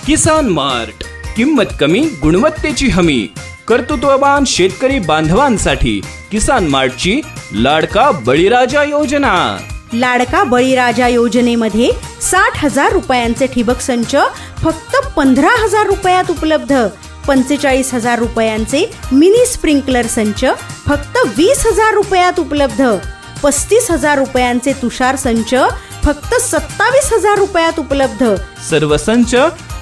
किसान mart, किंमत कमी गुणवत्तेची हमी. कर्तृत्ववान शेतकरी बांधवांसाठी किसान मार्टची लाडका बळीराजा योजना. लाडका बळीराजा योजनेमध्ये 60,000 रुपयांचे ठिबक संच फक्त 15,000 रुपयात उपलब्ध. 45,000 रुपयांचे मिनी स्प्रिंकलर संच फक्त 20,000 रुपयात उपलब्ध. 35,000 रुपयांचे तुषार संच फक्त 27,000 रुपयात उपलब्ध. सर्व संच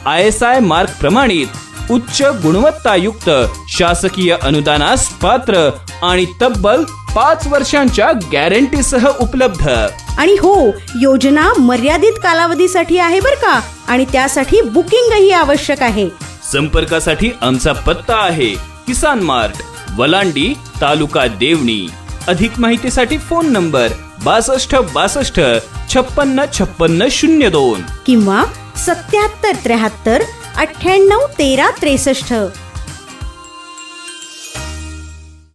ISI मार्क प्रमाणित, उच्च गुणवत्तायुक्त, शासकीय अनुदानास पात्र आणि तब्बल 5 वर्षांच्या गॅरंटीसह उपलब्ध. आणि हो, योजना मर्यादित कालावधीसाठी आहे बरं का, आणि त्यासाठी बुकिंगही आवश्यक आहे. संपर्कासाठी आमचा पत्ता आहे किसान मार्ट, वलांडी, तालुका देवणी. अधिक माहितीसाठी फोन नंबर 62 62 56 56 02 किंवा 77 73 98 13 63.